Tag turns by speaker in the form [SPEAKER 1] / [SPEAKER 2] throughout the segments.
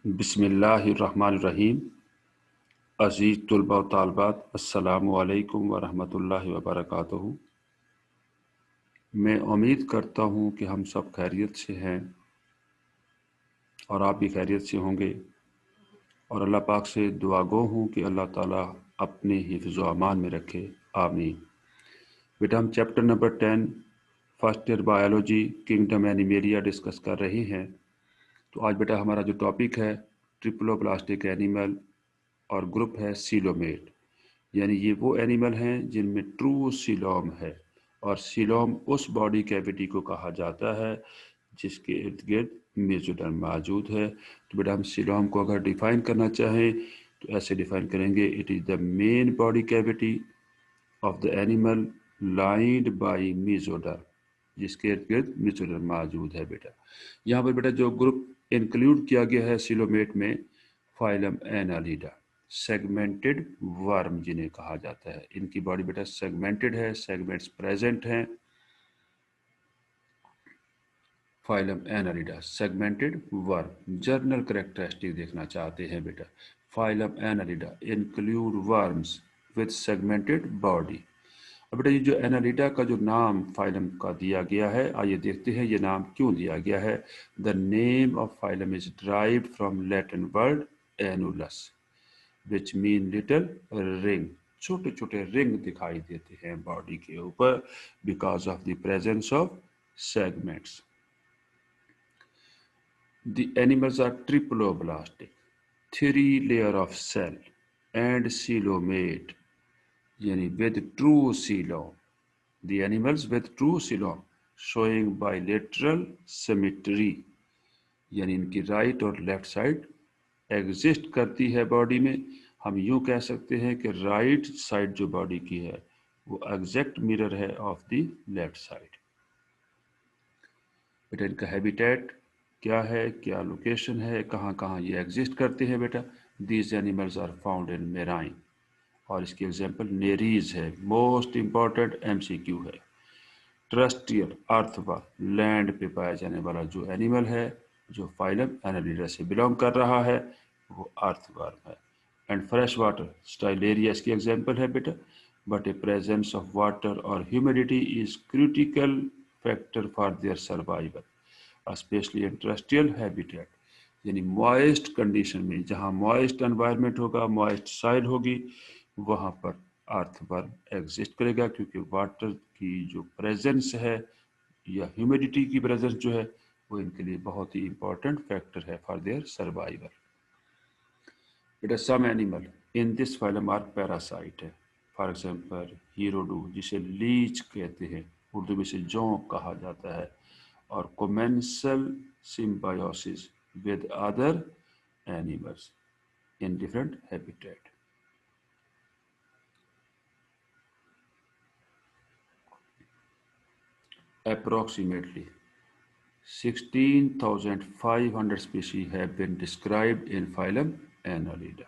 [SPEAKER 1] बिस्मिल्लाहिर्रहमानिर्रहीम। अज़ीज़ तुलबा व तालबात, अस्सलामु अलैकुम व रहमतुल्लाहि व बरकातुहू। मैं उम्मीद करता हूँ कि हम सब खैरियत से हैं और आप भी खैरियत से होंगे, और अल्लाह पाक से दुआ गो हूँ कि अल्लाह ताला अपने हिफ्ज़ व अमान में रखे, आमीन। बेटा, हम chapter number 10 first year biology kingdom animalia discuss कर रहे हैं। तो आज बेटा हमारा जो टॉपिक है ट्रिप्लोब्लास्टिक एनिमल और ग्रुप है सीलोमेट, यानी ये वो एनिमल हैं जिनमें ट्रू सीलोम है, और सीलोम उस बॉडी कैविटी को कहा जाता है जिसके इर्द गिर्द मेसोडर्म मौजूद है। तो बेटा हम सीलोम को अगर डिफाइन करना चाहें तो ऐसे डिफाइन करेंगे, it is the main body cavity of the animal lined by mesoderm, जिसके इर्द गिर्द मेसोडर्म मौजूद है। बेटा यहाँ पर बेटा जो ग्रुप इंक्लूड किया गया है सीलोमेट में, फाइलम एनालिडा, सेगमेंटेड वर्म जिन्हें कहा जाता है। इनकी बॉडी बेटा सेगमेंटेड है, सेगमेंट्स प्रेजेंट हैं। Phylum Annelida, segmented worm. Journal characteristic देखना चाहते हैं बेटा, phylum Annelida include worms with segmented body. अब बेटा ये जो एनालिडा का जो नाम फाइलम का दिया गया है, आइए देखते हैं ये नाम क्यों दिया गया है। The name of phylum is derived from Latin word annulus which mean little ring. छोटे छोटे रिंग दिखाई देते हैं बॉडी के ऊपर because of the presence of segments. The animals are triploblastic, three layer of cell and coelomate, यानी with true coelom. The animals with true coelom showing bilateral symmetry, यानी इनकी राइट और लेफ्ट साइड एग्जिस्ट करती है body में। हम यूं कह सकते हैं कि राइट साइड जो बॉडी की है वो एग्जैक्ट मिरर है ऑफ द लेफ्ट साइड। बेटा इनका हैबिटेट क्या है, क्या लोकेशन है, कहाँ कहाँ ये एग्जिस्ट करते हैं बेटा। These animals are found in marine, और इसकी एग्जांपल नेरीज है। मोस्ट इंपॉर्टेंट एमसीक्यू है। ट्रस्टियल अर्थवर्म, लैंड पे पाया जाने वाला जो एनिमल है जो फाइलम एनालिडा से बिलोंग कर रहा है वो अर्थवर्म है। एंड फ्रेश वाटर स्टाइलेरिया इसकी एग्जांपल है बेटा। But a presence of water और humidity is critical factor for their survival specially in terrestrial habitat, यानी मॉइस्ट कंडीशन में, जहाँ मॉइस्ट एनवायरनमेंट होगा, मॉइस्ट सॉइल होगी, वहाँ पर अर्थवर्म एग्जिस्ट करेगा, क्योंकि वाटर की जो प्रेजेंस है या ह्यूमिडिटी की प्रेजेंस जो है वो इनके लिए बहुत ही इंपॉर्टेंट फैक्टर है फॉर देयर सर्वाइवल। बेटा some animal in this phylum are parasite है। फॉर एग्जांपल हीरोडू, जिसे लीच कहते हैं, उर्दू में से जोंक कहा जाता है, और commensal symbiosis with other animals in different habitat. Approximately 16,500 species have been described in phylum Annelida.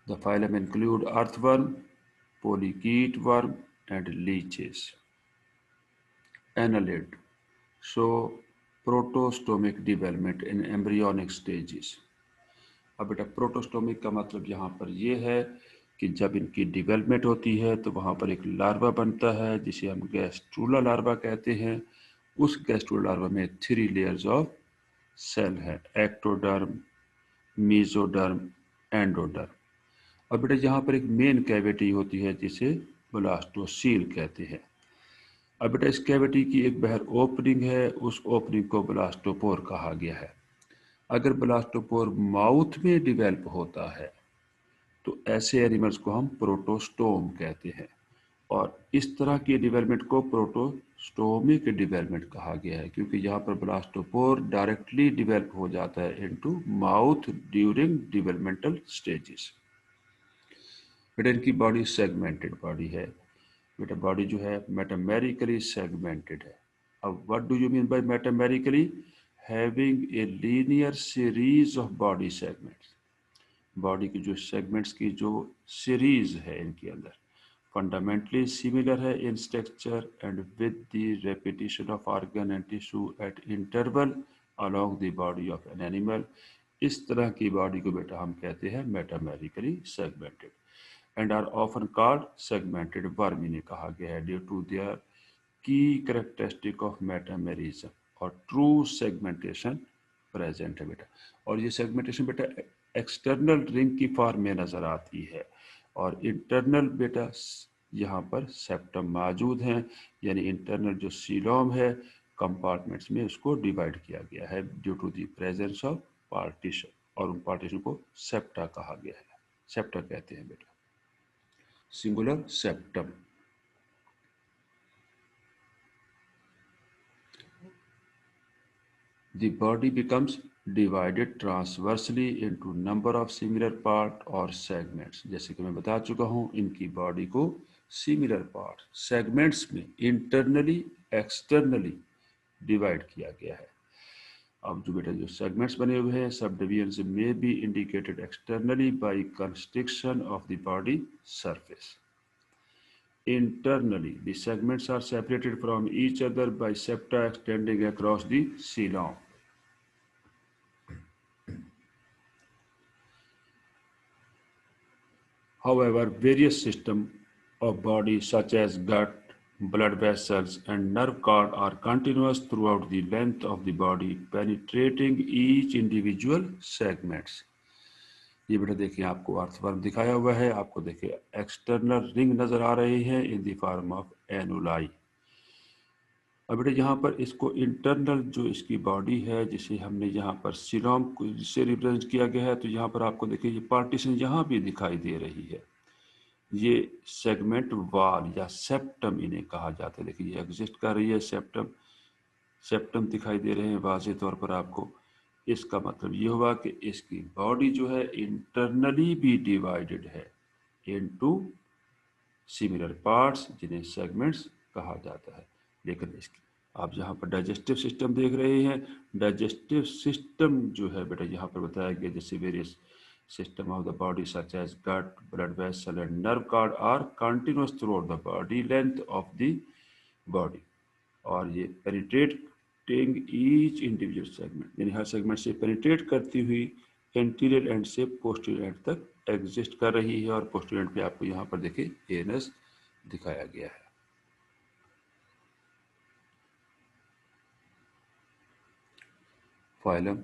[SPEAKER 1] The phylum include earthworm, polychaete worm, and leeches. Annelid show protostomic development in embryonic stages. अब बेटा प्रोटोस्टोमिक का मतलब यहाँ पर ये है कि जब इनकी डेवलपमेंट होती है तो वहाँ पर एक लार्वा बनता है जिसे हम गैस्ट्रूला लार्वा कहते हैं। उस गैस्ट्रूला लार्वा में 3 लेयर्स ऑफ सेल है, एक्टोडर्म, मेसोडर्म, एंडोडर्म। और बेटा यहाँ पर एक मेन कैविटी होती है जिसे ब्लास्टोसील कहते हैं। अब बेटा इस कैविटी की एक बाहर ओपनिंग है, उस ओपनिंग को ब्लास्टोपोर कहा गया है। अगर ब्लास्टोपोर माउथ में डिवेल्प होता है तो ऐसे एनिमल्स को हम प्रोटोस्टोम कहते हैं, और इस तरह की डेवलपमेंट को प्रोटोस्टोमिक डेवलपमेंट कहा गया है, क्योंकि यहाँ पर ब्लास्टोपोर डायरेक्टली डिवेल्प हो जाता है into mouth during developmental stages. बेटा इनकी बॉडी सेगमेंटेड बॉडी है। बेटा बॉडी जो है मेटामेरिकली सेगमेंटेड है। अब what do you mean by metamerically? Having a linear series of body segments. Body की जो सेगमेंट्स की जो सीरीज है इनके अंदर फंडामेंटली सिमिलर है इन structure and with the repetition of organ and tissue eight interval along the body of an animal. इस तरह की बॉडी को बेटा हम कहते हैं metamerically segmented and are often called segmented worm. इन्हें कहा गया है ड्यू टू देयर की करेक्टरिस्टिक ऑफ मेटामेरिज्म और ट्रू सेगमेंटेशन प्रेजेंट है बेटा। और ये सेगमेंटेशन बेटा एक्सटर्नल रिंग की फॉर्म में नज़र आती है और इंटरनल बेटा यहाँ पर सेप्टम मौजूद हैं, यानी इंटरनल जो सीलोम है कंपार्टमेंट्स में उसको डिवाइड किया गया है due to the presence of partition, और उन पार्टीशन को सेप्टा कहा गया है। सेप्टा कहते हैं बेटा, singular septum. The body becomes divided transversely into number of similar part or segments। जैसे कि मैं बता चुका हूँ, इनकी बॉडी को सिमिलर पार्ट सेगमेंट्स में इंटरनली एक्सटर्नली डिवाइड किया गया है। अब जो बेटा जो सेगमेंट्स बने हुए हैं, सब डिविजन्स में be indicated externally by constriction of the body surface. Internally, the segments are separated from each other by septa extending across the coelom. However, various systems of body such as gut, blood vessels and nerve cord are continuous throughout the length of the body, penetrating each individual segments। ये बेटा देखिए आपको earthworm दिखाया हुआ है, आपको देखिए external ring नजर आ रही है इन द फॉर्म ऑफ एनुलाई। अब बेटा यहाँ पर इसको इंटरनल जो इसकी बॉडी है जिसे हमने यहाँ पर सीलोम से रिप्रेजेंट किया गया है, तो यहाँ पर आपको देखिए ये पार्टीशन यहाँ भी दिखाई दे रही है। ये सेगमेंट वॉल या सेप्टम इन्हें कहा जाता है। देखिए ये एग्जिस्ट कर रही है सेप्टम, सेप्टम दिखाई दे रहे हैं वाज़े तौर पर आपको। इसका मतलब ये हुआ कि इसकी बॉडी जो है इंटरनली भी डिवाइडेड है इनटू सिमिलर पार्ट्स जिन्हें सेगमेंट्स कहा जाता है। लेकिन इसकी आप जहाँ पर डाइजेस्टिव सिस्टम देख रहे हैं, डाइजेस्टिव सिस्टम जो है बेटा यहाँ पर बताया गया जैसे various system of the body such as gut, blood vessel and nerve cord are continuous throughout the body length of the body और ये penetrating each individual segment, यानी हर सेगमेंट से पेनिट्रेट करती हुई एंटीरियर एंड से पोस्टीरियर एंड तक exist कर रही है। और पोस्टीरियर एंड पे आपको यहाँ पर देखिए एनस दिखाया गया है। Phylum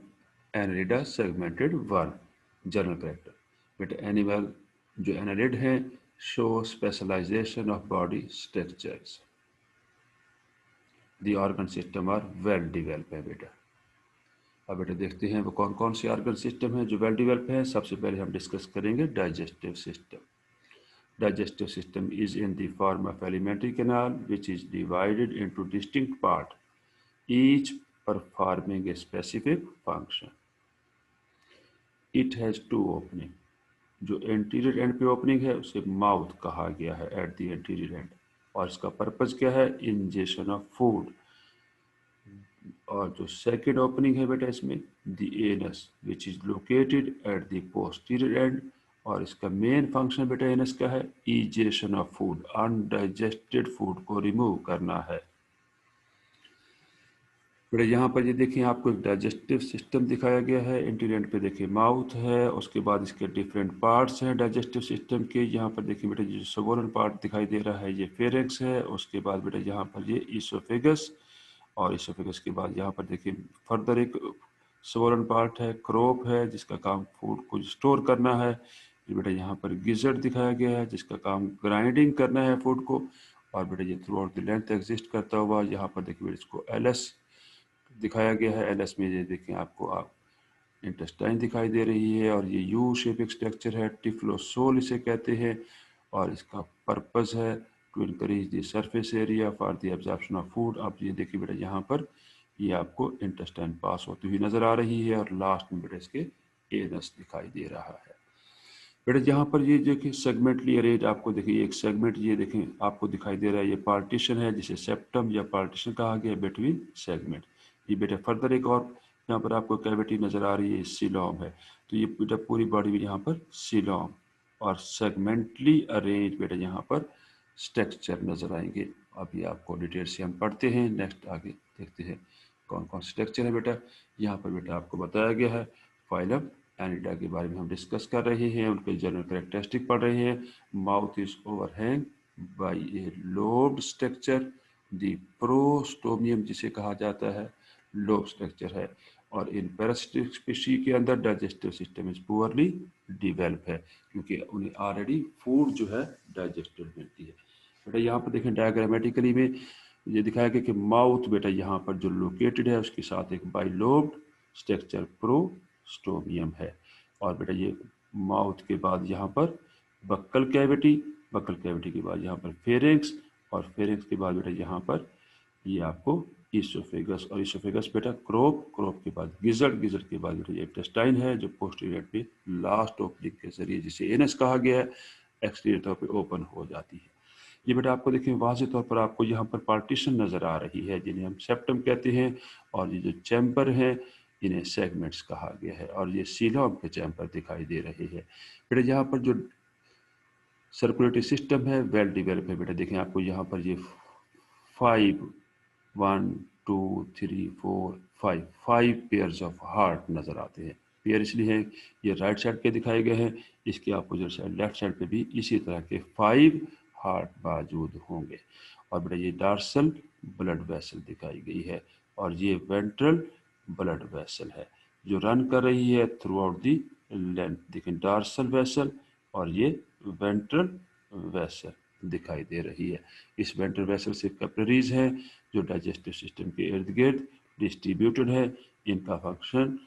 [SPEAKER 1] Annelida segmented worm. General character बेटा एनिमल जो एनालिड हैं show specialization of body structures. The organ system are well develop है बेटा। अब बेटा देखते हैं वो कौन कौन से ऑर्गन सिस्टम हैं जो वेल डिवेल्प हैं। सबसे पहले हम डिस्कस करेंगे digestive system. Digestive system is in the form of alimentary canal which is divided into distinct part each performing a specific function. It has two opening, जो anterior end पे opening है उसे mouth कहा गया है at the anterior and, और इसका purpose क्या है, इंजेशन ऑफ फूड। और जो सेकेंड ओपनिंग है बेटा इसमें the anus which is located at the posterior and, और इसका मेन फंक्शन बेटा एनस का है egestion of food, undigested food को रिमूव करना है। बेटा यहाँ पर ये देखिए आपको एक डाइजेस्टिव सिस्टम दिखाया गया है। इंटीरियर पे देखिए माउथ है, उसके बाद इसके डिफरेंट पार्ट्स हैं डाइजेस्टिव सिस्टम के। यहाँ पर देखिए बेटा जो सवोलन पार्ट दिखाई दे रहा है ये फेरेंक्स है। उसके बाद बेटा यहाँ पर ये ईसोफेगस, और ईसोफेगस के बाद यहाँ पर देखिए फर्दर एक सवोलन पार्ट है क्रोप है जिसका काम फूड को स्टोर करना है। फिर बेटा यहाँ पर गिजर्ड दिखाया गया है जिसका काम ग्राइंडिंग करना है फूड को। और बेटा ये through out the length exist करता हुआ यहाँ पर देखिए इसको एलएस दिखाया गया है। एलएस में ये देखें आपको आप इंटेस्टाइन दिखाई दे रही है, और ये यू शेप एक स्ट्रक्चर है, टिफ्लोसोल इसे कहते हैं, और इसका पर्पस है to increase the surface area for the absorption of food. आप ये देखिए बेटा यहाँ पर ये आपको इंटेस्टाइन पास होती हुई नज़र आ रही है, और लास्ट में बेटा इसके एनस दिखाई दे रहा है। बेटा यहाँ पर ये देखिए सेगमेंटली अरेंज, आपको देखिए एक सेगमेंट ये देखें आपको दिखाई दे रहा है, ये पार्टीशन है जिसे सेप्टम या पार्टीशन कहा गया है बिटवीन सेगमेंट। ये बेटा फर्दर एक और यहाँ पर आपको कैविटी नज़र आ रही है, सीलोम है। तो ये बेटा पूरी बॉडी में यहाँ पर सीलोम और सेगमेंटली अरेंज बेटा यहाँ पर स्ट्रक्चर नज़र आएंगे। अभी आपको डिटेल से हम पढ़ते हैं, नेक्स्ट आगे देखते हैं। कौन कौन स्ट्रक्चर है बेटा, यहाँ पर बेटा आपको बताया गया है। फाइलम एनिडा के बारे में हम डिस्कस कर रहे हैं, उनके जनरल कैरेक्टरिस्टिक पढ़ रहे हैं। Mouth is overhang by a lobed structure, the prostomium जिसे कहा जाता है लोब स्ट्रक्चर है। और इन पैरासिटिक स्पीशी के अंदर digestive system is poorly develop है, क्योंकि उन्हें ऑलरेडी फूड जो है डाइजेस्टेड मिलती है। बेटा यहाँ पर देखें डायग्रामेटिकली में ये दिखाया गया कि माउथ बेटा यहाँ पर जो लोकेटेड है उसके साथ एक बाइलोब्ड स्ट्रक्चर प्रोस्टोमियम है। और बेटा ये माउथ के बाद यहाँ पर बक्कल कैविटी, बक्कल कैविटी के बाद यहाँ पर फेरिंक्स, और फेरिंक्स के बाद बेटा यहाँ पर ये आपको ईसोफेगस, और ईसोफेगस बेटा क्रोप, क्रोप के बाद गिजर्ड, गिजर्ड के बाद बेटा ये इंटेस्टाइन है जो पोस्टीरियर पे लास्ट ओपनिंग के जरिए जिसे एनस कहा गया है एक्सटीरियर तौर पे ओपन हो जाती है। ये बेटा आपको देखिए वाज़ेह तौर पर आपको यहाँ पर पार्टीशन नज़र आ रही है जिन्हें हम सेप्टम कहते हैं, और ये जो चैम्बर है इन्हें सेगमेंट्स कहा गया है, और ये सीलॉम के चैम्बर दिखाई दे रहे हैं। बेटा यहाँ पर जो सर्कुलेटरी सिस्टम है वेल डिवेलप है। बेटा देखें आपको यहाँ पर ये 1 2 3 4 5 पेयर्स ऑफ हार्ट नज़र आते हैं। पेयर इसलिए हैं ये राइट साइड पे दिखाए गए हैं, इसके अपोजिट साइड लेफ्ट साइड पे भी इसी तरह के 5 हार्ट मौजूद होंगे। और बेटा ये डार्सल ब्लड वेसल दिखाई गई है, और ये वेंट्रल ब्लड वेसल है जो रन कर रही है थ्रू आउट दी लेंथ। देखें डार्सल वेसल और ये वेंट्रल वेसल दिखाई दे रही है। इस वेंट्रल वेसल से कैपिलरीज हैं जो डाइजेस्टिव सिस्टम के इर्द गिर्द डिस्ट्रीब्यूटेड है। इनका फंक्शन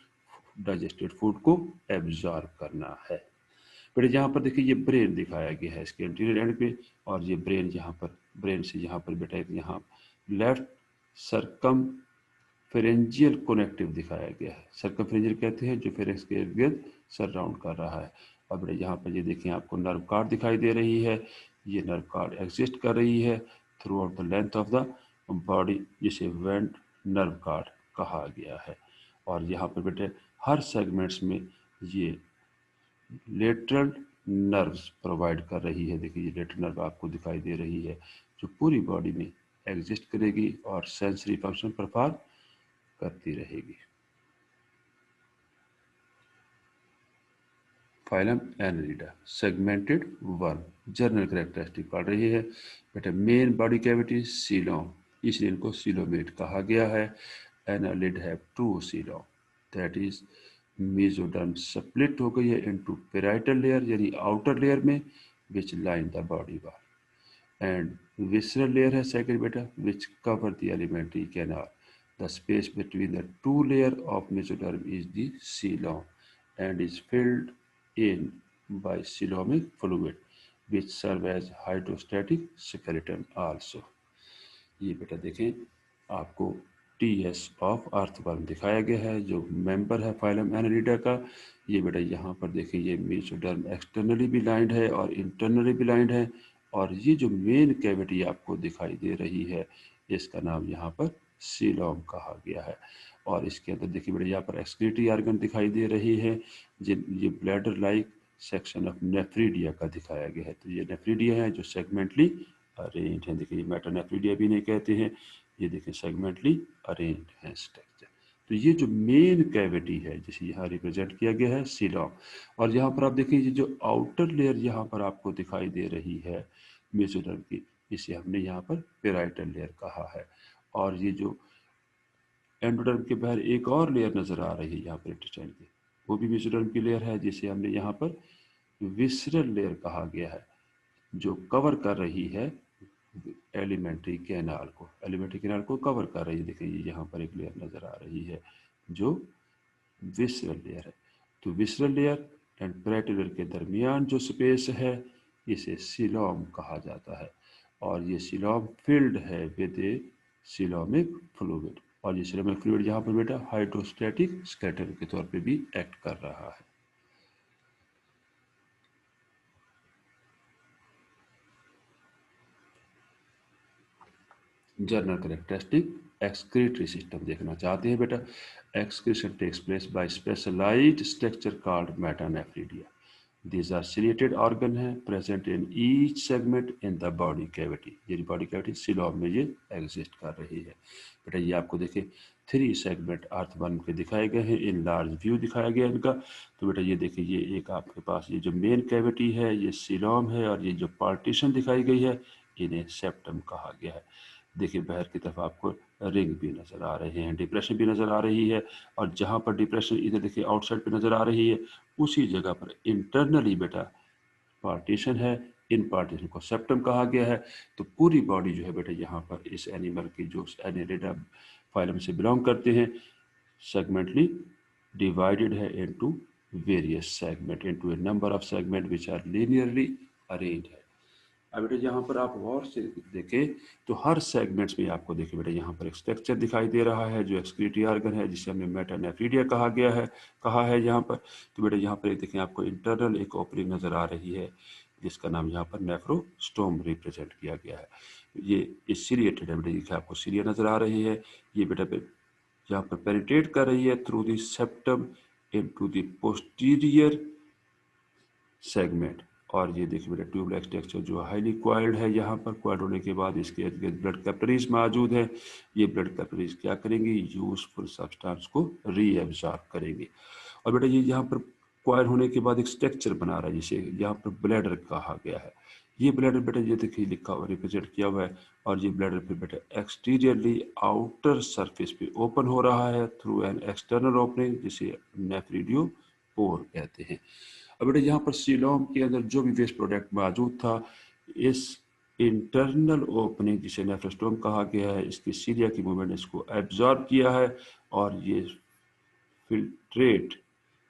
[SPEAKER 1] डाइजेस्टेड फूड को एब्जॉर्ब करना है। फिर यहाँ पर देखिए ये ब्रेन दिखाया गया है इसके एंटीरियर एंड पे, और ये ब्रेन यहाँ पर, ब्रेन से यहाँ पर बेटा यहाँ लेफ्ट सरकम फेरेंजियल कनेक्टिव दिखाया गया है। सरकम फेरेंजियल कहते हैं जो फेरेंक्स के इर्द गिर्द सराउंड कर रहा है। और बेटा यहाँ पर ये देखिए आपको नर्व कार्ड दिखाई दे रही है, ये नर्व कार्ड एग्जिस्ट कर रही है through out the length of the body, जिसे वेंट नर्व कार्ड कहा गया है। और यहाँ पर बेटे हर सेगमेंट्स में ये लेटरल नर्व्स प्रोवाइड कर रही है। देखिए ये लेटरल नर्व आपको दिखाई दे रही है जो पूरी बॉडी में एग्जिस्ट करेगी और सेंसरी फंक्शन परफॉर्म करती रहेगी। Phylum Annelida segmented worm, general characteristic पढ़ रही है बेटा। मेन बॉडी कैविटी सीलोम, इसलिए इनको सीलोमेट कहा गया है। Annelid have 2 coelom, that is mesoderm split हो गई है इनटू पेराइटल लेयर यानी आउटर लेयर में which line the body wall, and visceral layer है सेकंड बेटा which cover the alimentary canal. The space between the 2 layer of mesoderm is the coelom and is filled in by coelomic fluid which serve as hydrostatic skeleton also। ये बेटा देखें आपको TS of earthworm दिखाया गया है जो member है phylum Annelida का। ये बेटा यहाँ पर देखें ये मेसोडर्म एक्सटर्नली भी लाइंड है और इंटरनली भी लाइंड है, और ये जो मेन कैविटी आपको दिखाई दे रही है इसका नाम यहाँ पर सीलोम कहा गया है। और इसके अंदर देखिए बेटा यहाँ पर एक्सक्रीटरी ऑर्गन दिखाई दे रही है जिन ये bladder like section of nephridia का दिखाया गया है। तो ये नेफ्रीडिया है जो सेगमेंटली अरेंज है। देखिए मेटा नेफ्रीडिया भी नहीं कहते हैं, ये देखें सेगमेंटली अरेंज है स्ट्रक्चर। तो ये जो मेन कैविटी है जिसे यहाँ रिप्रेजेंट किया गया है सीलोम। और यहाँ पर आप देखिए ये जो आउटर लेयर यहाँ पर आपको दिखाई दे रही है मेसोडर्म की, इसे हमने यहाँ पर पेराइटल लेयर कहा है। और ये जो एंडोडर्म के बाहर एक और लेयर नजर आ रही है यहाँ पर इंटेस्टाइन की, वो भी मेसोडर्म की लेयर है जिसे हमने यहाँ पर विसरल लेयर कहा गया है जो कवर कर रही है एलिमेंट्री कैनाल को, एलिमेंट्री कैनाल को कवर कर रही है। देखिए यहाँ पर एक लेयर नजर आ रही है जो विसरल लेयर है। तो visceral layer and parietal layer के दरमियान जो स्पेस है इसे सीलोम कहा जाता है, और ये सीलोम फिल्ड है विद ए सीलोमिक फ्लूइड, और ये सीलोमिक फ्लूइड यहाँ पर बेटा हाइड्रोस्टैटिक स्केलेटन के तौर पे भी एक्ट कर रहा है। जनरल कैरेक्टरिस्टिक एक्सक्रीटरी सिस्टम देखना चाहते हैं बेटा। Excretion takes place by specialized structure called metanephridia. These are ciliated organ है present in each segment in the body cavity. ये body cavity सीलोम में ये एग्जिस्ट कर रही है। बेटा ये आपको देखिए 3 सेगमेंट अर्थवर्म के दिखाए गए हैं, इन लार्ज व्यू दिखाया गया है इनका। तो बेटा ये देखिए ये एक आपके पास ये जो मेन कैविटी है ये सीलोम है, और ये जो पार्टीशन दिखाई गई है इन्हें सेप्टम कहा गया है। देखिए बाहर की तरफ आपको रिंग भी नज़र आ रहे हैं, डिप्रेशन भी नज़र आ रही है, और जहाँ पर डिप्रेशन इधर देखिए आउटसाइड पे नज़र आ रही है उसी जगह पर इंटरनली बेटा पार्टीशन है, इन पार्टीशन को सेप्टम कहा गया है। तो पूरी बॉडी जो है बेटा यहाँ पर इस एनिमल की जो एनिलिडा फाइलम से बिलोंग करते हैं सेगमेंटली डिवाइडेड है into various segment into a number of segment which are linearly arranged है। अब बेटा यहाँ पर आप गौर से देखें तो हर सेगमेंट्स में आपको देखिए बेटा यहाँ पर एक स्ट्रक्चर दिखाई दे रहा है जो एक्सक्रीटरी ऑर्गन है जिसे हमने मेटानेफ्रीडिया कहा है यहाँ पर। तो बेटा यहाँ पर देखें आपको इंटरनल एक ओपनिंग नज़र आ रही है जिसका नाम यहाँ पर नेफ्रोस्टोम रिप्रेजेंट किया गया है। ये इस सीरिएटेड है बेटा, देखिए आपको सीरिया नज़र आ रही है, ये बेटा यहाँ पर पेनिट्रेट कर रही है through the septum into the posterior segment. और ये देखिए बेटा ट्यूबलाइक स्ट्रक्चर जो हाईली क्वाइल्ड है, यहाँ पर क्वाइल्ड होने के बाद इसके इर्द गिर्द ब्लड कैपिलरीज मौजूद है। ये ब्लड कैपिलरीज क्या करेंगी, यूजफुल सब्सटेंस को रीएब्जॉर्ब करेंगी। और बेटा ये यहाँ पर क्वाइल होने के बाद एक स्ट्रक्चर बना रहा है जिसे यहाँ पर ब्लैडर कहा गया है। ये ब्लैडर बेटा ये देखिए लिखा हुआ रिप्रेजेंट किया हुआ है, और ये ब्लैडर पे बेटा एक्सटीरियरली आउटर सरफेस पे ओपन हो रहा है थ्रू एन एक्सटर्नल ओपनिंग जिसे नेफ्रिडियो पोर कहते हैं। अब बेटा यहाँ पर सीलोम के अंदर जो भी वेस्ट प्रोडक्ट मौजूद था इस इंटरनल ओपनिंग जिसे नेफ्रोस्टोम कहा गया है इसकी सीरिया की मूवमेंट ने इसको एब्जॉर्ब किया है, और ये फिल्ट्रेट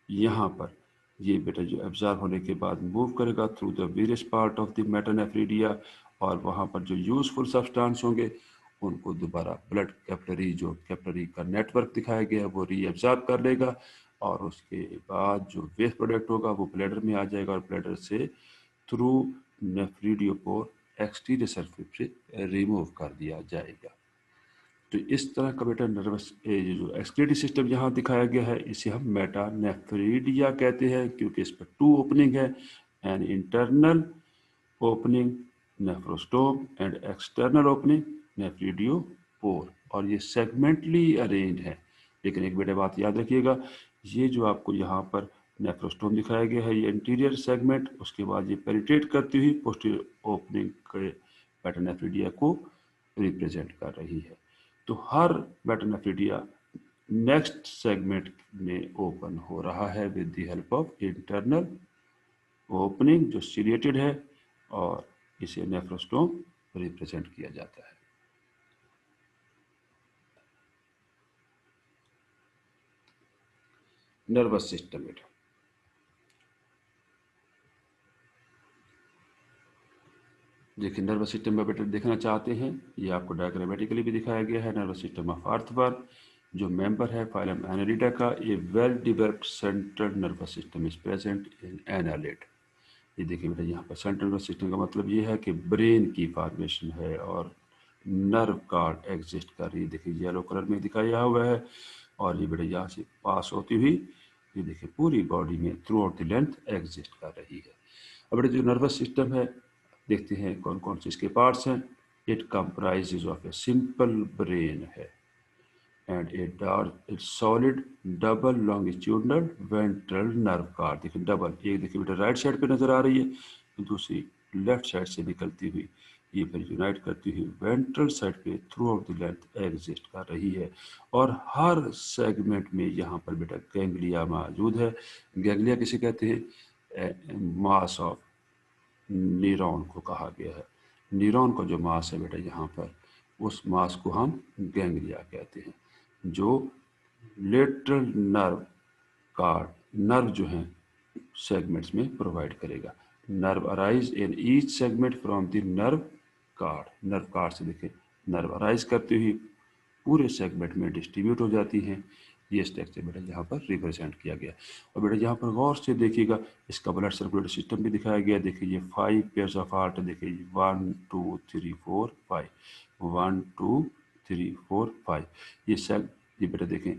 [SPEAKER 1] यहाँ पर ये बेटा जो एब्जॉर्ब होने के बाद मूव करेगा through the various part of the metanephridia, और वहाँ पर जो यूजफुल सब्सटेंस होंगे उनको दोबारा ब्लड कैपिलरी जो कैपिलरी का नेटवर्क दिखाया गया है वो रीएब्जॉर्ब कर लेगा, और उसके बाद जो वेस्ट प्रोडक्ट होगा वो ब्लैडर में आ जाएगा, और ब्लैडर से थ्रू नेफ्रीडियोपोर एक्सटीरियर सरफेस से रिमूव कर दिया जाएगा। तो इस तरह का बेटा नर्वस जो एक्सक्रीटरी सिस्टम यहाँ दिखाया गया है इसे हम मेटानेफ्रीडिया कहते हैं क्योंकि इस पर 2 ओपनिंग है, an internal opening nephrostome and external opening nephridiopore, और ये सेगमेंटली अरेंज है। लेकिन एक बेटा बात याद रखिएगा, ये जो आपको यहाँ पर नेफ्रोस्टोम दिखाया गया है ये इंटीरियर सेगमेंट, उसके बाद ये पेनिट्रेट करती हुई पोस्टीरियर ओपनिंग के मेटानेफ्रीडिया को रिप्रेजेंट कर रही है। तो हर मेटानेफ्रीडिया नेक्स्ट सेगमेंट में ओपन हो रहा है with the help of internal opening जो सीरिएटेड है, और इसे नेफ्रोस्टोम रिप्रेजेंट किया जाता है। नर्वस सिस्टम बेटा देखिए नर्वस सिस्टम में बेटा देखना चाहते हैं, ये आपको डायग्रामेटिकली भी दिखाया गया है। नर्वस सिस्टम ऑफ अर्थवर्म जो मेंबर है फाइलम एनालिडा का, ये well developed central nervous system is present in annelid. ये देखिए बेटा यहाँ पर सेंट्रल नर्वस सिस्टम का मतलब ये है कि ब्रेन की फॉर्मेशन है और नर्व कार्ड एग्जिस्ट कर रही है। देखिए येलो कलर में दिखाया हुआ है, और ये बेटा यहाँ से पास होती हुई ये देखिए पूरी बॉडी में through out the length exist कर रही है। अब बेटा जो नर्वस सिस्टम है देखते हैं कौन कौन से इसके पार्ट्स हैं। It comprises of a simple brain है and a solid double longitudinal ventral nerve cord. देखिए डबल, एक देखिए बेटा राइट साइड पे नजर आ रही है, दूसरी लेफ्ट साइड से निकलती हुई ये फिर यूनाइट करती हुई वेंट्रल साइड पे through out the length exist कर रही है। और हर सेगमेंट में यहाँ पर बेटा गैंग्लिया मौजूद है। गैंग्लिया किसे कहते हैं, मास ऑफ न्यूरॉन को कहा गया है। न्यूरॉन का जो मास है बेटा यहाँ पर उस मास को हम गैंग्लिया कहते हैं, जो लेटरल नर्व कार्ड नर्व जो हैं सेगमेंट्स में प्रोवाइड करेगा। Nerve arise in each segment from the nerve card से देखें नर्व अराइज करती हुई पूरे सेगमेंट में डिस्ट्रीब्यूट हो जाती हैं। ये स्ट्रक्चर बेटा यहाँ पर रिप्रेजेंट किया गया। और बेटा यहाँ पर गौर से देखिएगा इसका ब्लड सर्कुलेटरी सिस्टम भी दिखाया गया। देखिए ये 5 पेयर्स ऑफ हार्ट, देखिए 1 2 3 4 5 1 2 3 4 5 ये बेटा देखें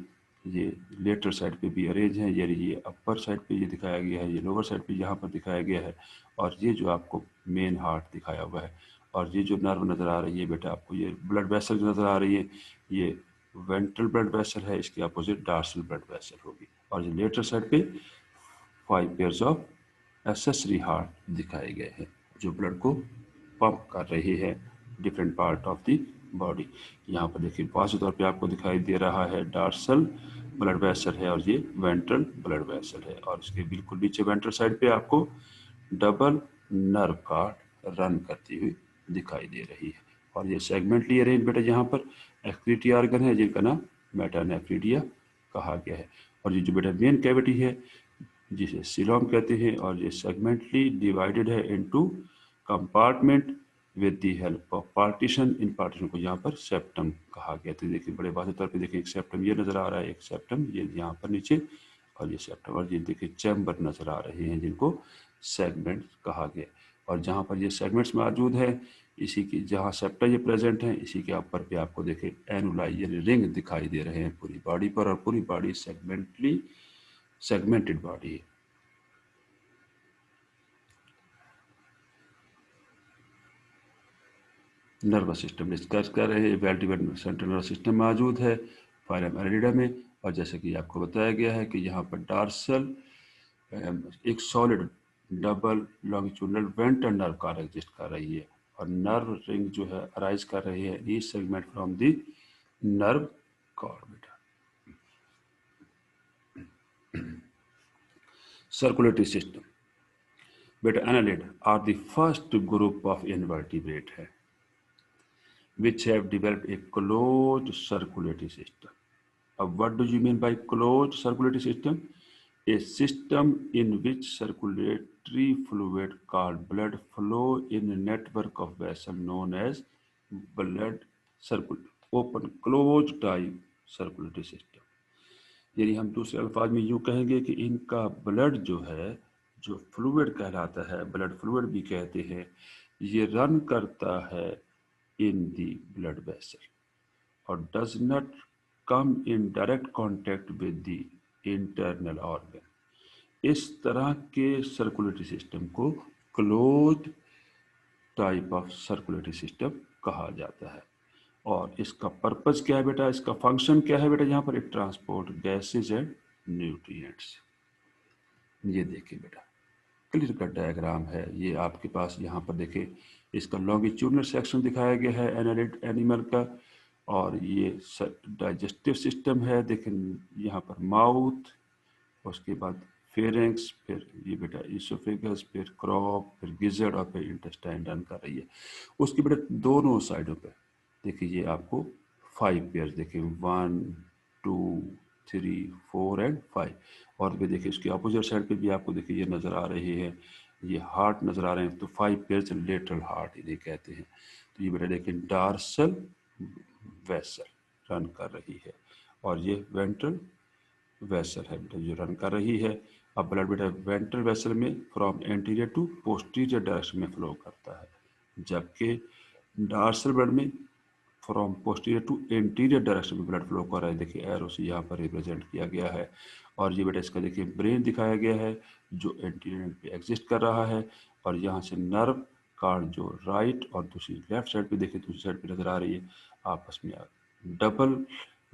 [SPEAKER 1] ये लेटरल साइड पे भी अरेंज है, यानी ये अपर साइड पे ये दिखाया गया है, ये लोअर साइड पे यहाँ पर दिखाया गया है, और ये जो आपको मेन हार्ट दिखाया हुआ है, और ये जो नर्व नज़र आ रही है बेटा आपको, ये ब्लड वेसल नज़र आ रही है, ये वेंट्रल ब्लड वेसल है, इसके अपोजिट डार्सल ब्लड वेसल होगी, और ये लेटरल साइड पे 5 पेयर्स ऑफ एसेसरी हार्ट दिखाए गए हैं जो ब्लड को पंप कर रही है different part of the body. यहाँ पर देखिए वाज़ेह तौर पे आपको दिखाई दे रहा है डार्सल ब्लड वेसल है, और ये वेंट्रल ब्लड वेसल है, और इसके बिल्कुल नीचे वेंट्रल साइड पे आपको डबल नर्व कार्ड रन करती हुई दिखाई दे रही है, और ये सेगमेंटली अरेंज बेटा यहाँ पर एक्सक्रीटरी ऑर्गन है जिनका नाम मेटानेफ्रीडिया कहा गया है, और ये जो बेटा मेन कैविटी है जिसे सीलोम कहते हैं, और ये सेगमेंटली डिवाइडेड है into compartment with the help of partition. In partition को यहाँ पर सेप्टम कहा गया। तो देखिए बड़े वाज़ेह तौर पे देखिए एक सेप्टम ये नज़र आ रहा है, एक सेप्टम ये यहाँ पर नीचे, और ये सेप्टम, और ये देखिए चैम्बर नज़र आ रहे हैं जिनको सेगमेंट कहा गया। और जहाँ पर ये सेगमेंट्स मौजूद है, इसी की जहाँ सेप्टा ये प्रेजेंट है, इसी के ऊपर पे आपको देखिए एनुलाई यानी रिंग दिखाई दे रहे हैं पूरी बॉडी पर, और पूरी बॉडी सेगमेंटेड बॉडी है। नर्वस सिस्टम डिस्कस कर रहे हैं, well developed central nervous system मौजूद है फाइलम एरिडा में, और जैसे कि आपको बताया गया है कि यहाँ पर डार्सल एक solid double longitudinal ventral nerve car exist कर रही है, और नर्व रिंग जो है अराइज कर रही है each segment from the nerve cord बेटा। सर्कुलेटरी सिस्टम बेटा annelid are the first group of invertebrate है which have developed a closed circulatory system. What do you mean by closed circulatory system? A system in which circulatory fluid called blood flow in a network of vessels known as blood open closed type circulatory system. यानी हम दूसरे अल्फाज में यूँ कहेंगे कि इनका blood जो है, जो फ्लूइड कहलाता है, ब्लड फ्लूइड भी कहते हैं, ये रन करता है इन दी ब्लड वेसल और does not come in direct contact with the internal organ. इस तरह के सर्कुलेटरी सिस्टम को closed type of circulatory system कहा जाता है। और इसका पर्पस क्या है बेटा, इसका फंक्शन क्या है बेटा, यहाँ पर it transport gases and nutrients. ये देखिए बेटा क्लियर कट डायग्राम है ये आपके पास, यहाँ पर देखिए इसका लॉन्गिट्यूडनल सेक्शन दिखाया गया है एनालिड एनिमल का, और ये डाइजेस्टिव सिस्टम है, देखिए यहाँ पर माउथ, उसके बाद फेरेंक्स, फिर ये बेटा इसोफेगस, फिर क्रॉप, फिर गिजर्ड, और फिर इंटेस्टाइन रन कर रही है। उसकी बेटा दोनों साइडों पे देखिए ये आपको 5 पेयर्स देखिए 1 2 3 4 एंड 5, और भी देखिए इसके अपोजिट साइड पे भी आपको देखिए ये नज़र आ रहे हैं, ये हार्ट नज़र आ रहे हैं, तो 5 पेयर्स लेटरल हार्ट इन्हें कहते हैं। तो ये बेटा देखिए डार्सल वेसल रन कर रही है, और ये वेंट्रल वेसल है बेटा जो रन कर रही है। अब ब्लड बेटा वेंट्रल वेसल में from anterior to posterior direction में फ्लो करता है, जबकि डार्सल ब्लड में from posterior to anterior direction में ब्लड फ्लो कर रहा है। देखिए एरो से यहाँ पर रिप्रेजेंट किया गया है, और ये बेटा इसका देखिए ब्रेन दिखाया गया है जो एंटीरियर पे एग्जिस्ट कर रहा है, और यहाँ से नर्व कार्ड जो राइट और दूसरी लेफ्ट साइड पे देखिए दूसरी साइड पे नजर आ रही है, आपस में डबल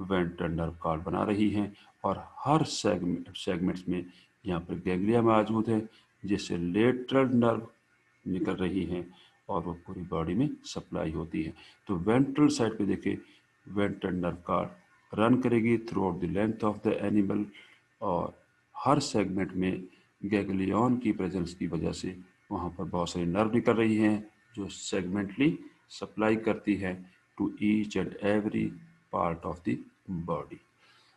[SPEAKER 1] वेंट्रल नर्व कार्ड बना रही हैं, और हर सेगमेंट्स में यहाँ पर गैंग्लिया मौजूद है जिससे लेटरल नर्व निकल रही हैं और वो पूरी बॉडी में सप्लाई होती है। तो वेंट्रल साइड पे देखिए वेंट्रल नर्व कार्ड रन करेगी through out the length of the animal, और हर सेगमेंट में गैंग्लियन की प्रेजेंस की वजह से वहाँ पर बहुत सारी नर्व निकल रही हैं जो सेगमेंटली सप्लाई करती है to each and every part of the body.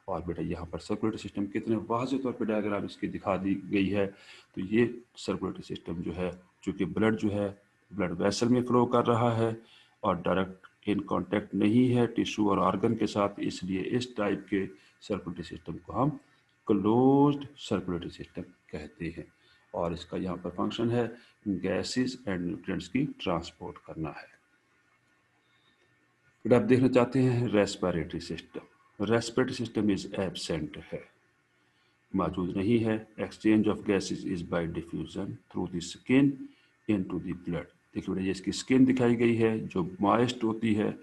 [SPEAKER 1] और बेटा यहाँ पर सर्कुलेटरी सिस्टम कितने वाज़ेह तौर पर डायग्राम इसकी दिखा दी गई है। तो ये सर्कुलेटरी सिस्टम जो है, चूँकि ब्लड जो है ब्लड वेसल में फ्लो कर रहा है और डायरेक्ट इन कांटेक्ट नहीं है टिश्यू और ऑर्गन के साथ, इसलिए इस टाइप के सर्कुलेटरी सिस्टम को हम क्लोज्ड सर्कुलेटरी सिस्टम कहते हैं। और इसका यहाँ पर फंक्शन है गैसेस एंड न्यूट्रिएंट्स की ट्रांसपोर्ट करना है। फिर आप देखना चाहते हैं respiratory system. Respiratory system is absent है, मौजूद नहीं है। Exchange of gases is by diffusion through the skin into the blood. देखिए बेटा, ये इसकी स्किन दिखाई गई है जो मॉइस्ट होती है,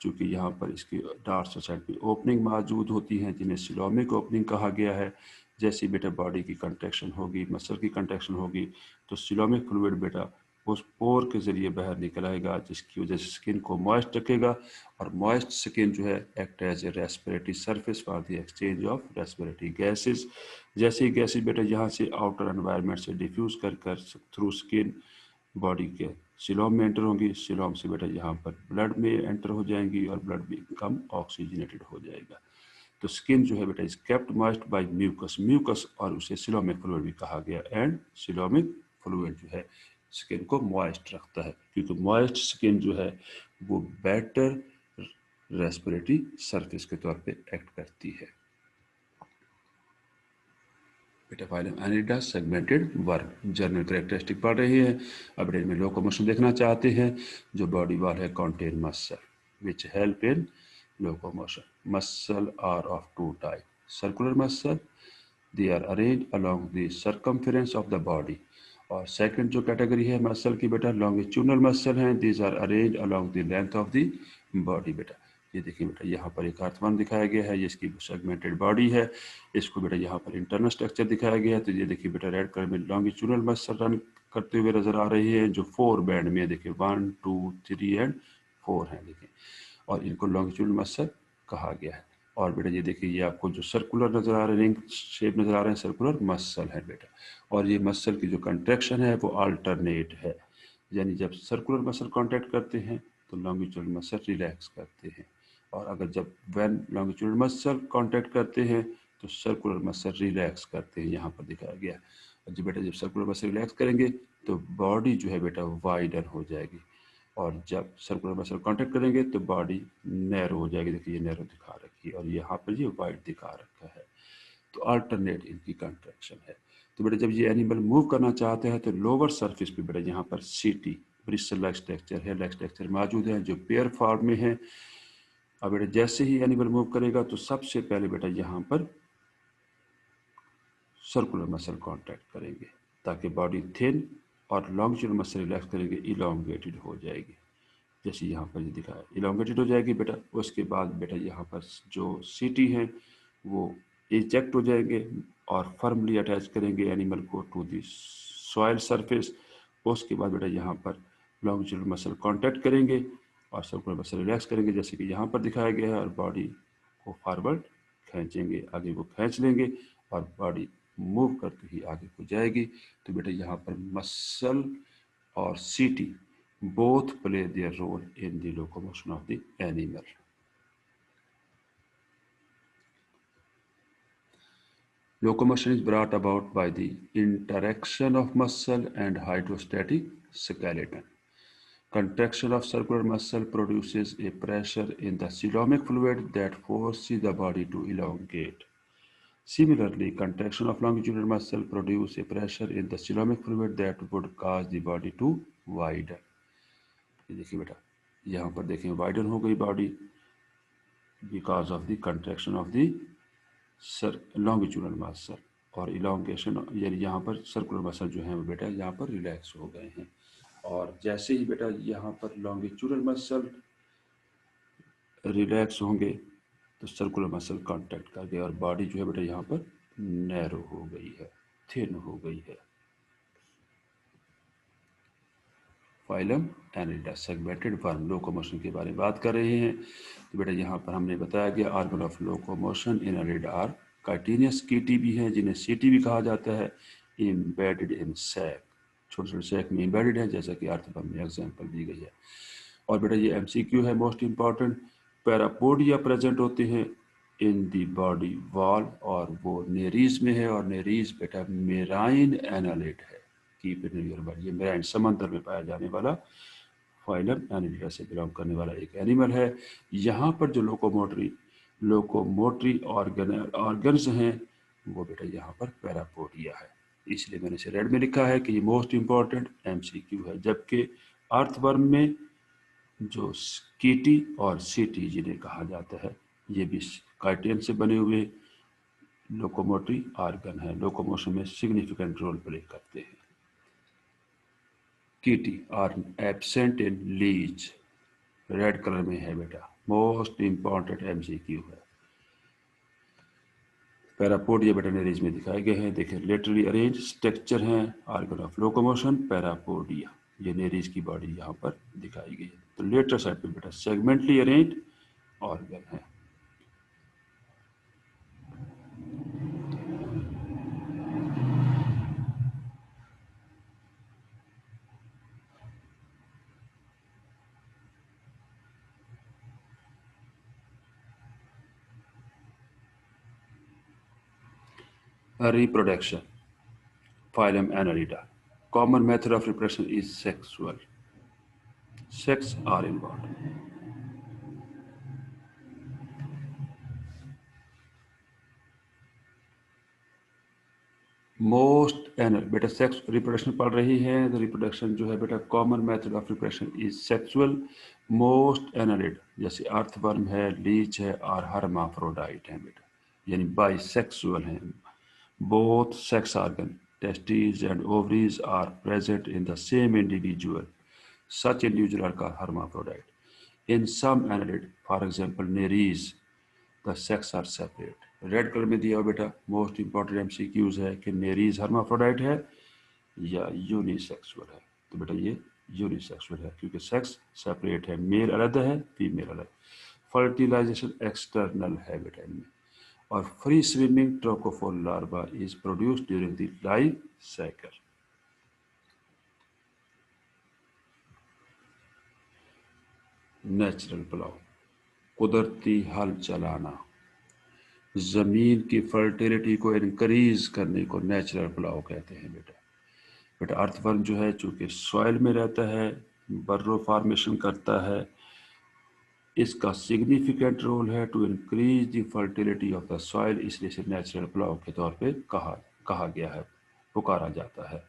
[SPEAKER 1] चूँकि यहाँ पर इसकी डॉर्सल साइड पे ओपनिंग मौजूद होती हैं जिन्हें सिलोमिक ओपनिंग कहा गया है। जैसे बेटा बॉडी की कंट्रैक्शन होगी, मसल की कंट्रैक्शन होगी, तो सिलोमिक फ्लूइड बेटा उस पोर के ज़रिए बाहर निकल आएगा, जिसकी वजह से स्किन को मॉइस्ट रखेगा। और मॉइस्ट स्किन जो है act as a respiratory surface for the exchange of respiratory gases. जैसे ही गैसेज बेटा यहाँ से आउटर एनवायरनमेंट से डिफ्यूज़ कर थ्रू स्किन बॉडी के सिलोम में एंटर होंगी, सिलोम से बेटा यहाँ पर ब्लड में एंटर हो जाएंगी और ब्लड बिकम ऑक्सीजनेटेड हो जाएगा। तो स्किन जो है बेटा is kept moist by mucus, और उसे सिलोमिक फ्लूइड भी कहा गया। एंड सिलोमिक फ्लूइड जो है स्किन को मॉइस्ट रखता है, क्योंकि मॉइस्ट स्किन जो है वो बेटर रेस्पिरेटरी सरफेस के तौर पे एक्ट करती है। बेटा phylum एनिडा segmented worm, journal characteristic पढ़ रही है। अब में लोकोमोशन देखना चाहते हैं। जो बॉडी वाल है contain muscle which help in locomotion. Muscle are of two type, circular muscle, they are arrange along the circumference of the body. और सेकंड जो कैटेगरी है मसल की बेटा लॉन्गिट्यूडनल मसल हैं, these are arrange along the length of the body. बेटा ये देखिए बेटा यहाँ पर एक अर्थवर्म दिखाया गया है, ये इसकी सेगमेंटेड बॉडी है। इसको बेटा यहाँ पर इंटरनल स्ट्रक्चर दिखाया गया है। तो ये देखिए बेटा रेड कलर में लॉन्गिट्यूडनल मसल रन करते हुए नजर आ रही है, जो 4 बैंड में देखिए 1 2 3 एंड 4 हैं देखिए, और इनको लॉन्गिट्यूडनल मसल कहा गया है। और बेटा ये देखिए ये आपको जो सर्कुलर नजर आ रहे हैं, रिंग शेप नजर आ रहे हैं, सर्कुलर मसल है बेटा। और ये मसल की जो कंट्रैक्शन है वो अल्टरनेट है, यानी जब सर्कुलर मसल कॉन्ट्रैक्ट करते हैं तो लॉन्गिट्यूडनल मसल रिलैक्स करते हैं, और अगर जब व्हेन लॉन्गिट्यूडनल मसल कॉन्ट्रैक्ट करते हैं तो सर्कुलर मसल रिलैक्स करते हैं, यहाँ पर दिखाया गया है। और जब बेटा जब सर्कुलर मसल रिलैक्स करेंगे तो बॉडी जो है बेटा वाइडर हो जाएगी, और जब सर्कुलर मसल कांटेक्ट करेंगे तो बॉडी नैरो हो जाएगी। देखिए ये नैरो दिखा रखी है और यहाँ पर ये वाइड दिखा रखा है। तो अल्टरनेट इनकी कंट्रैक्शन है। तो बेटा जब ये एनिमल मूव करना चाहते हैं तो लोअर सरफेस पे बेटा यहाँ पर सीटी ब्रिस्टल लाइक स्ट्रक्चर है, लाइक स्ट्रक्चर मौजूद है जो पेयर फॉर्म में है। अब बेटा जैसे ही एनिमल मूव करेगा तो सबसे पहले बेटा यहाँ पर सर्कुलर मसल कॉन्ट्रैक्ट करेंगे ताकि बॉडी थिन, और लॉन्गिट्यूडनल मसल रिलैक्स करेंगे, इलोंगेटेड हो जाएगी। जैसे यहाँ पर ये दिखाया इलोंगेटेड हो जाएगी बेटा। उसके बाद बेटा यहाँ पर जो सीटी है वो इजेक्ट हो जाएंगे और फर्मली अटैच करेंगे एनिमल को टू दी सॉइल सरफेस। उसके बाद बेटा यहाँ पर लॉन्गिट्यूडनल मसल कांटेक्ट करेंगे और सर्कुलर मसल रिलैक्स करेंगे, जैसे कि यहाँ पर दिखाया गया है, और बॉडी को फॉरवर्ड खींचेंगे, आगे को खींच लेंगे और बॉडी मूव करते ही आगे को जाएगी। तो बेटा यहाँ पर मसल और सीटी both play their role in the locomotion of the animal. Locomotion is brought about by the interaction of muscle and hydrostatic skeleton. Contraction of circular muscle produces a pressure in the coelomic fluid that forces the body to elongate. Similarly, contraction of longitudinal muscle produces a pressure in the coelomic fluid that would cause the body to widen. देखिए बेटा यहाँ पर देखें widen हो गई body because of the contraction of the longitudinal muscle, और elongation यानी यहाँ पर सर्कुलर मसल जो है वो बेटा यहाँ पर रिलैक्स हो गए हैं। और जैसे ही बेटा यहाँ पर लॉन्गिट्यूडनल मसल रिलैक्स होंगे तो सर्कुलर मसल कांटेक्ट कर गए और बॉडी जो है बेटा यहाँ पर नैरो हो गई है, थिन हो गई है। फाइलम एनिडा सेगमेंटेड वर्म, लोकोमोशन के बारे में बात कर रहे हैं। तो बेटा यहाँ पर हमने बताया गया organ of locomotion in Annelida are chitinous chaetae भी हैं जिन्हें सीटी भी कहा जाता है, एम्बेडेड इन सैक, छोटे छोटे सैक में एम्बेडेड है, जैसा कि अर्थवर्म में एग्जाम्पल दी गई है। और बेटा ये एमसीक्यू है मोस्ट इंपॉर्टेंट। पैरापोडिया प्रेजेंट होते हैं इन दी बॉडी वॉल, और वो नेरीज में है, और नेरीज बेटा मेराइन एनालिड है। कीप इन योर बॉडी, ये मेराइन समंदर में पाया जाने वाला फाइलम एनिडा से बिलोंग करने वाला एक एनिमल है। यहाँ पर जो लोकोमोटरी ऑर्गन्स हैं वो बेटा यहाँ पर पैरापोडिया है, इसलिए मैंने इसे रेड में लिखा है कि ये मोस्ट इंपॉर्टेंट एमसीक्यू है। जबकि अर्थवर्म में जो कीटी और सीटी जिन्हें कहा जाता है ये भी काइटिन से बने हुए लोकोमोटरी ऑर्गन है, लोकोमोशन में सिग्निफिकेंट रोल प्ले करते हैं। Chaetae are absent in leech, red colour में है बेटा, मोस्ट इंपॉर्टेंट एमसीक्यू है। पैरापोडिया बेटा नेरीज में दिखाए गए हैं, देखिए लेटरली अरेंज स्ट्रक्चर हैं ऑर्गन ऑफ लोकोमोशन पैरापोडिया, ये नेरीज की बॉडी यहाँ पर दिखाई गई है। तो लेटर साइड पे बेटा सेगमेंटली अरेंज ऑर्गन है। Reproduction, phylum Annelida. Common method of reproduction is sexual. Sex are involved. Most anal बेटा सेक्स रिप्रोडक्शन पढ़ रही है, तो रिप्रोडक्शन जो है बेटा common method of reproduction is sexual. Most एनलिड जैसे अर्थवर्म है, लीच है और हर्माफ्रोडाइट है बेटा, यानी बाइसेक्सुअल हैं। Both sex organ testis and ovaries are present in the same individual, such individual are called hermaphrodite। In some annelid, for example nereis, the sex are separate। Red colour में दिया हुआ बेटा most important MCQs है कि Nereis hermaphrodite है या unisexual है। तो बेटा ये यूनिसेक्सुअल है क्योंकि सेक्स सेपरेट है, मेल अलग है फीमेल अलग। फर्टिलाइजेशन एक्सटर्नल है बेटा इनमें। और free swimming trochophore larva is produced during the life cycle. Natural plough, कुदरती हल चलाना, ज़मीन की फर्टिलिटी को इनक्रीज करने को नेचुरल प्लाव कहते हैं बेटा। बेटा अर्थवर्म जो है चूँकि सॉइल में रहता है, बर्रो फॉर्मेशन करता है, इसका सिग्निफिकेंट रोल है to increase the fertility of the soil, इसलिए इसे नेचुरल प्लाव के तौर पे कहा गया है, पुकारा जाता है।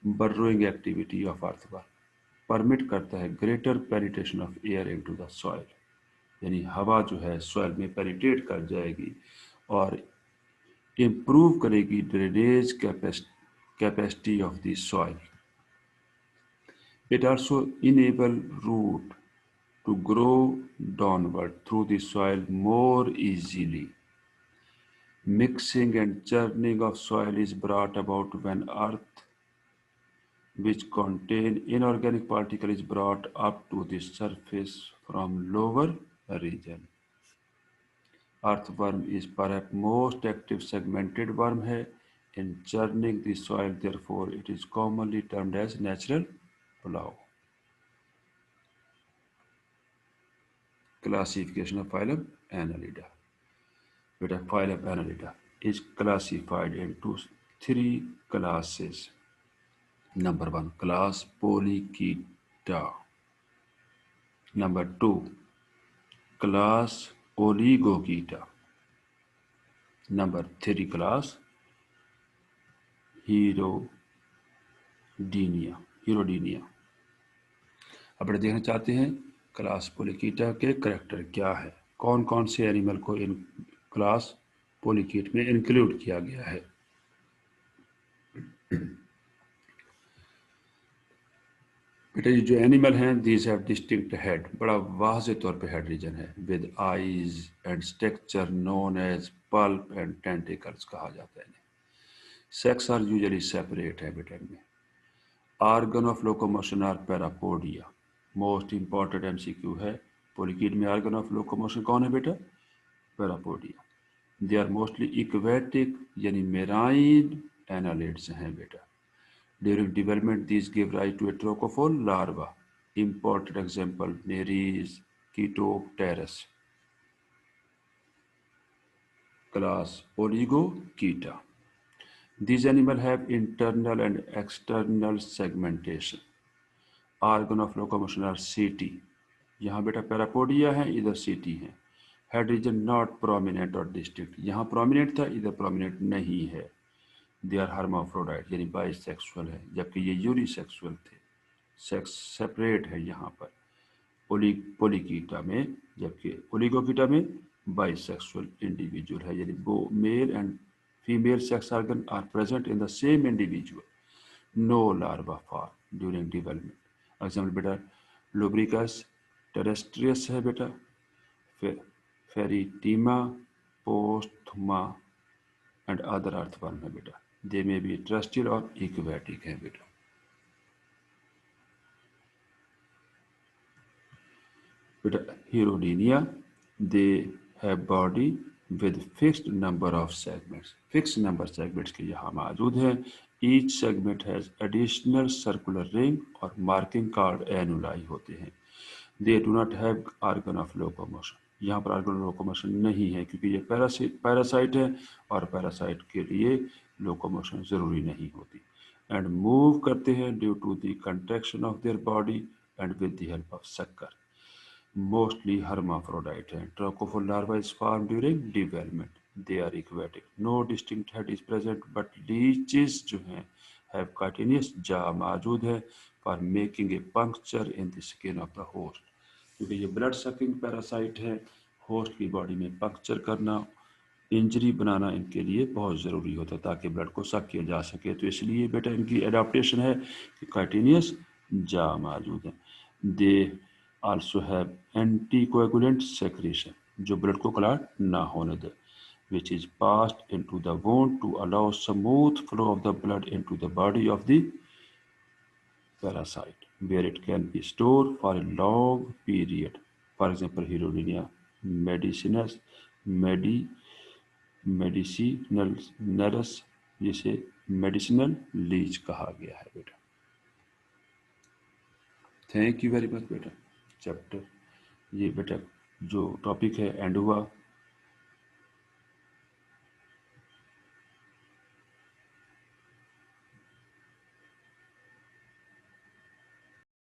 [SPEAKER 1] बर्रोइंग एक्टिविटी ऑफ अर्थवर्म परमिट करता है greater penetration of air into the soil, यानी हवा जो है सॉइल में पेनिट्रेट कर जाएगी और इम्प्रूव करेगी drainage capacity of the soil. It also enable root to grow downward through the soil more easily. Mixing and churning of soil is brought about when earth which contain inorganic particle is brought up to the surface from lower region। Earthworm is perhaps most active segmented worm है in churning the soil, therefore it is commonly termed as natural plow। Classification of phylum Annelida. Beta phylum Annelida is classified into 3 classes। Number 1 class Polychaeta, number 2 class Oligochaeta, number 3 class Hirodinia। अब बड़े देखना चाहते हैं class पोलिकीटा के character क्या है, कौन कौन से एनिमल को इन क्लास पोलिकीट में इंक्लूड किया गया है। बेटा ये जो एनिमल हैं दीज हैव डिस्टिंक्ट हेड, बड़ा वाज़े तौर पे हेड रीजन है, with eyes and structure known as palp and tentacles कहा जाता है इन्हें। सेक्स आर यूजुअली सेपरेट है बेटा इनमें। Organ of locomotion are parapodia. Most important MCQ है, पोलिकीट में ऑर्गन ऑफ लोकोमोशन कौन है बेटा, parapodia. They are mostly aquatic यानी मेराइन एनालिड्स हैं बेटा। During development this give rise to a trochophore larva. Important example Nereis, Chaetopterus. Class Oligochaeta. These animals have internal and external segmentation। Organ of locomotion are CT। यहाँ बेटा parapodia है, इधर CT है। Head region not prominent और distinct, यहाँ prominent था इधर prominent नहीं है। दे आर हर्माफ्रोडाइट यानी बाइसेक्सुअल है, जबकि ये यूनिसेक्सुअल थे। सेक्स सेपरेट है यहाँ पर पोलिकीटा में, जबकि ओलिगोकीटा में बाइसेक्सुअल इंडिविजुअल है, यानी वो male and female sex organ are present in the same individual, no larva form during development. Example बेटा लुब्रिकस टेरेस्ट्रियस है बेटा, Pheretima, posthuma and other earthworm है बेटा। दे में बी टेरेस्ट्रियल और एक्वेटिक है बेटा। बेटा Hirudinea, they have body with fixed number of segments, fix number segments के यहाँ मौजूद हैं। Each segment has additional circular ring और मार्किंग कार्ड एनुलाई होते हैं। They do not have organ of locomotion, यहाँ पर ऑर्गन ऑफ लोकोमोशन नहीं है क्योंकि ये पैरासाइट है और पैरासाइट के लिए लोकोमोशन ज़रूरी नहीं होती। एंड मूव करते हैं due to the contraction of their body and with the help of sucker. Mostly hermaphrodite हैं। Trochophil larva is formed during development. They are aquatic. No distinct head is present, but leeches जो हैं have chitinous jaw मौजूद है for making a puncture in the skin of the host। क्योंकि ये blood sucking parasite है, host की body में puncture करना, इंजरी बनाना इनके लिए बहुत ज़रूरी होता है ताकि ब्लड को सक किया जा सके। तो इसलिए बेटा इनकी एडाप्टेशन है कि काइटिनियस जा मौजूद है। They also have anti coagulant secretion, जो ब्लड को क्लॉट ना होने दे, which is passed into the wound to allow smooth flow of the blood into the body of the parasite, where it can be stored for a long period. For example, Hydrodynia medicinus, medicinal nurse, जिसे medicinal Leach कहा गया है बेटा। Thank you very much बेटा। Chapter ये बेटा जो topic है एंड हुआ।